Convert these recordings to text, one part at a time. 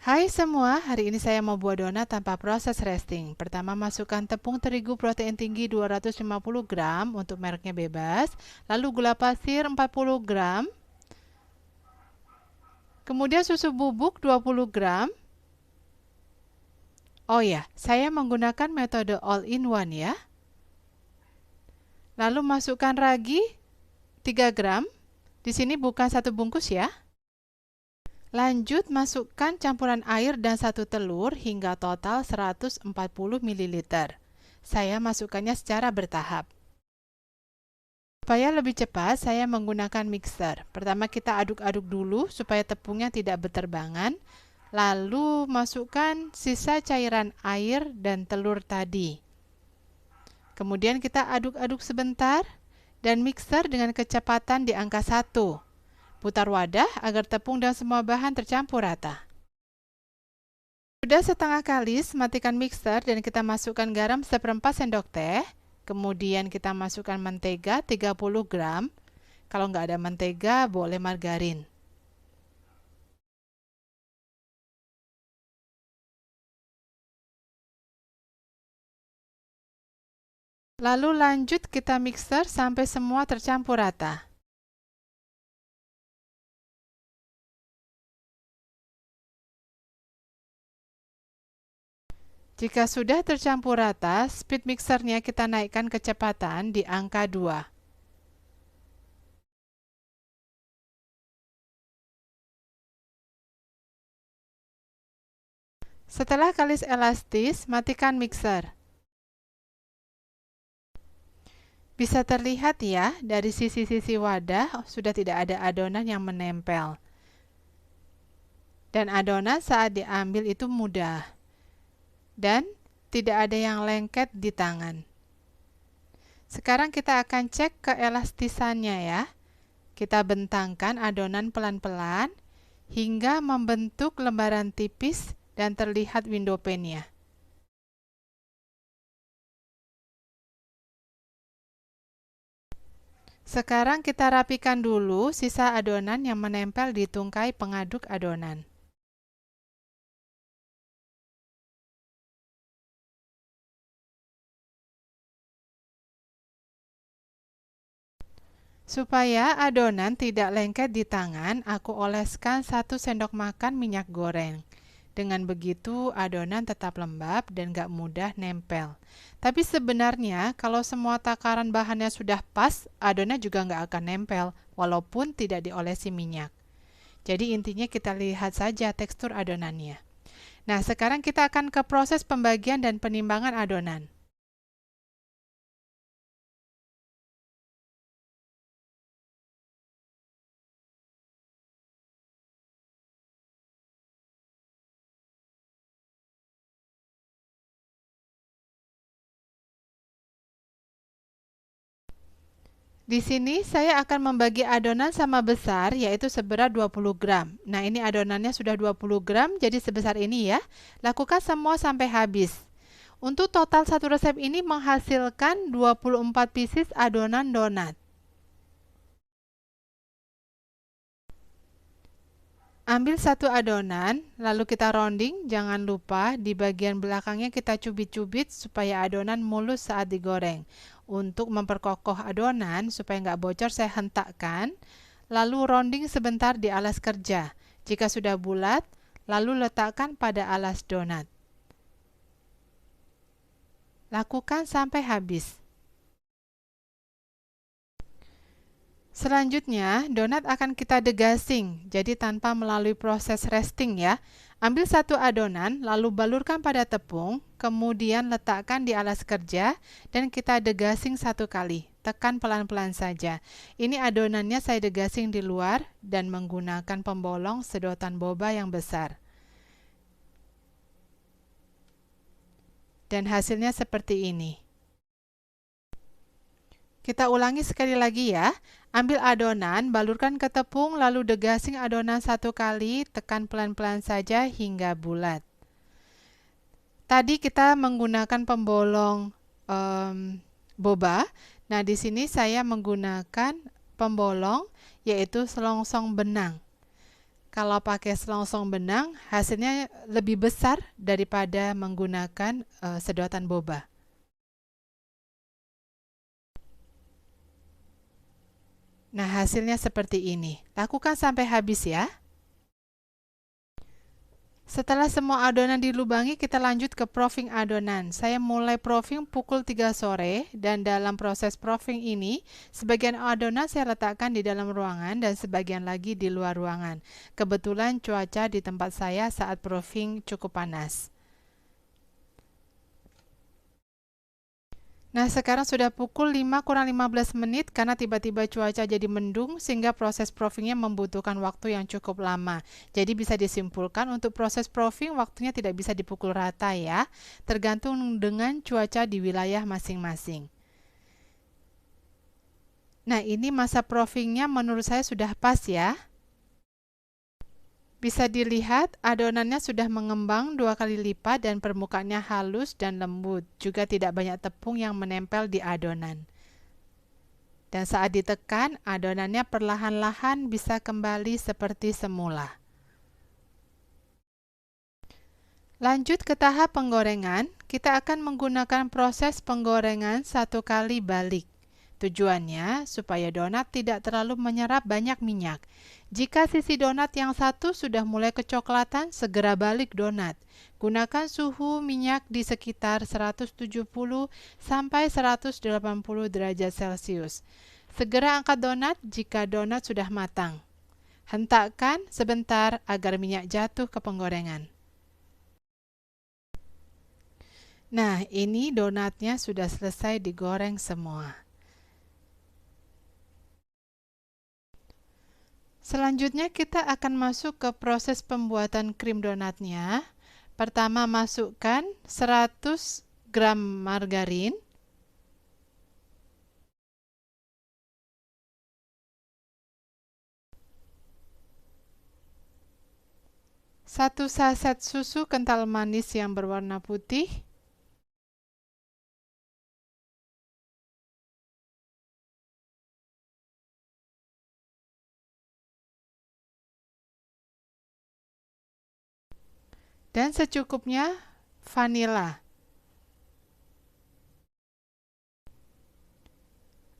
Hai semua, hari ini saya mau buat donat tanpa proses resting. Pertama, masukkan tepung terigu protein tinggi 250 gram untuk mereknya bebas, lalu gula pasir 40 gram, kemudian susu bubuk 20 gram. Oh ya, saya menggunakan metode all-in-one ya. Lalu masukkan ragi 3 gram. Di sini bukan satu bungkus ya. Lanjut masukkan campuran air dan 1 telur hingga total 140 ml. Saya masukkannya secara bertahap. Supaya lebih cepat, saya menggunakan mixer. Pertama kita aduk-aduk dulu supaya tepungnya tidak berterbangan. Lalu masukkan sisa cairan air dan telur tadi. Kemudian kita aduk-aduk sebentar dan mixer dengan kecepatan di angka 1. Putar wadah agar tepung dan semua bahan tercampur rata. Sudah setengah kalis, matikan mixer dan kita masukkan garam 1/4 sendok teh. Kemudian kita masukkan mentega 30 gram. Kalau nggak ada mentega, boleh margarin. Lalu lanjut kita mixer sampai semua tercampur rata. Jika sudah tercampur rata, speed mixernya kita naikkan kecepatan di angka 2. Setelah kalis elastis, matikan mixer. Bisa terlihat ya, dari sisi-sisi wadah sudah tidak ada adonan yang menempel. Dan adonan saat diambil itu mudah. Dan tidak ada yang lengket di tangan. Sekarang kita akan cek keelastisannya ya. Kita bentangkan adonan pelan-pelan hingga membentuk lembaran tipis dan terlihat window pane-nya. Sekarang kita rapikan dulu sisa adonan yang menempel di tungkai pengaduk adonan. Supaya adonan tidak lengket di tangan, aku oleskan 1 sendok makan minyak goreng. Dengan begitu, adonan tetap lembab dan gak mudah nempel. Tapi sebenarnya, kalau semua takaran bahannya sudah pas, adonan juga gak akan nempel, walaupun tidak diolesi minyak. Jadi intinya kita lihat saja tekstur adonannya. Nah, sekarang kita akan ke proses pembagian dan penimbangan adonan. Di sini saya akan membagi adonan sama besar, yaitu seberat 20 gram. Nah, ini adonannya sudah 20 gram, jadi sebesar ini ya. Lakukan semua sampai habis. Untuk total satu resep ini menghasilkan 24 pieces adonan donat. Ambil satu adonan, lalu kita rounding. Jangan lupa di bagian belakangnya kita cubit-cubit supaya adonan mulus saat digoreng. Untuk memperkokoh adonan supaya nggak bocor, saya hentakkan, lalu rounding sebentar di alas kerja. Jika sudah bulat, lalu letakkan pada alas donat. Lakukan sampai habis. Selanjutnya, donat akan kita degassing, jadi tanpa melalui proses resting ya. Ambil satu adonan, lalu balurkan pada tepung, kemudian letakkan di alas kerja, dan kita degassing 1 kali. Tekan pelan-pelan saja. Ini adonannya saya degassing di luar, dan menggunakan pembolong sedotan boba yang besar. Dan hasilnya seperti ini. Kita ulangi sekali lagi ya. Ambil adonan, balurkan ke tepung, lalu degassing adonan 1 kali, tekan pelan-pelan saja hingga bulat. Tadi kita menggunakan pembolong boba. Nah, di sini saya menggunakan pembolong yaitu selongsong benang. kalau pakai selongsong benang, hasilnya lebih besar daripada menggunakan sedotan boba. Nah, hasilnya seperti ini. Lakukan sampai habis ya. Setelah semua adonan dilubangi, kita lanjut ke proofing adonan. Saya mulai proofing pukul 3 sore, dan dalam proses proofing ini, sebagian adonan saya letakkan di dalam ruangan dan sebagian lagi di luar ruangan. Kebetulan cuaca di tempat saya saat proofing cukup panas. Nah, sekarang sudah pukul 5 kurang 15 menit karena tiba-tiba cuaca jadi mendung sehingga proses proofingnya membutuhkan waktu yang cukup lama. Jadi bisa disimpulkan untuk proses proofing waktunya tidak bisa dipukul rata ya, tergantung dengan cuaca di wilayah masing-masing. Nah, ini masa proofingnya menurut saya sudah pas ya. Bisa dilihat adonannya sudah mengembang 2 kali lipat dan permukaannya halus dan lembut. Juga tidak banyak tepung yang menempel di adonan. Dan saat ditekan, adonannya perlahan-lahan bisa kembali seperti semula. Lanjut ke tahap penggorengan, kita akan menggunakan proses penggorengan 1 kali balik. Tujuannya supaya donat tidak terlalu menyerap banyak minyak. Jika sisi donat yang satu sudah mulai kecoklatan, segera balik donat. Gunakan suhu minyak di sekitar 170 sampai 180 derajat Celcius. Segera angkat donat jika donat sudah matang. Hentakkan sebentar agar minyak jatuh ke penggorengan. Nah, ini donatnya sudah selesai digoreng semua. Selanjutnya kita akan masuk ke proses pembuatan krim donatnya. Pertama masukkan 100 gram margarin, satu saset susu kental manis yang berwarna putih, dan secukupnya vanila.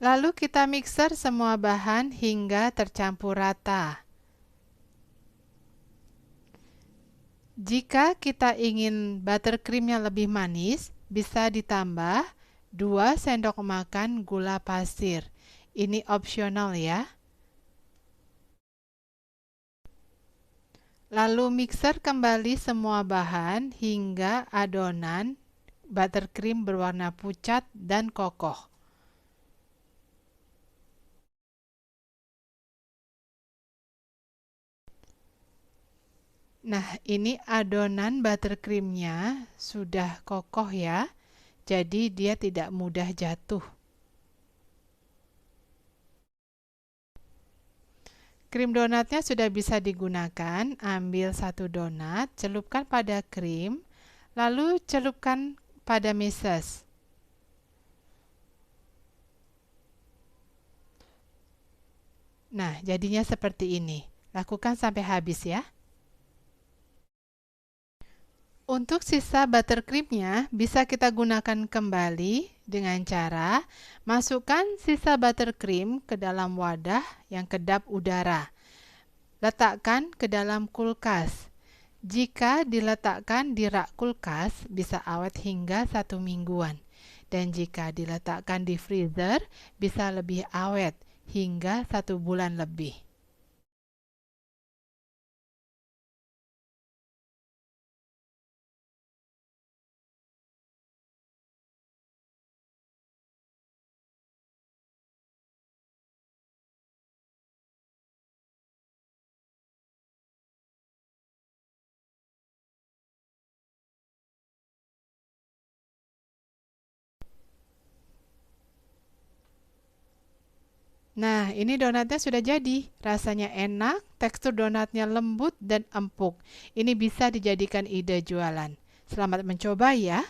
Lalu kita mixer semua bahan hingga tercampur rata. Jika kita ingin buttercreamnya lebih manis, bisa ditambah 2 sendok makan gula pasir. Ini opsional ya. Lalu mixer kembali semua bahan hingga adonan buttercream berwarna pucat dan kokoh. Nah, ini adonan buttercreamnya sudah kokoh ya, jadi dia tidak mudah jatuh. Krim donatnya sudah bisa digunakan. Ambil 1 donat, celupkan pada krim, lalu celupkan pada meses. Nah, jadinya seperti ini. Lakukan sampai habis ya. Untuk sisa buttercreamnya bisa kita gunakan kembali dengan cara masukkan sisa buttercream ke dalam wadah yang kedap udara. Letakkan ke dalam kulkas. Jika diletakkan di rak kulkas, bisa awet hingga 1 mingguan. Dan jika diletakkan di freezer, bisa lebih awet hingga 1 bulan lebih. Nah, ini donatnya sudah jadi. Rasanya enak, tekstur donatnya lembut dan empuk. Ini bisa dijadikan ide jualan. Selamat mencoba ya!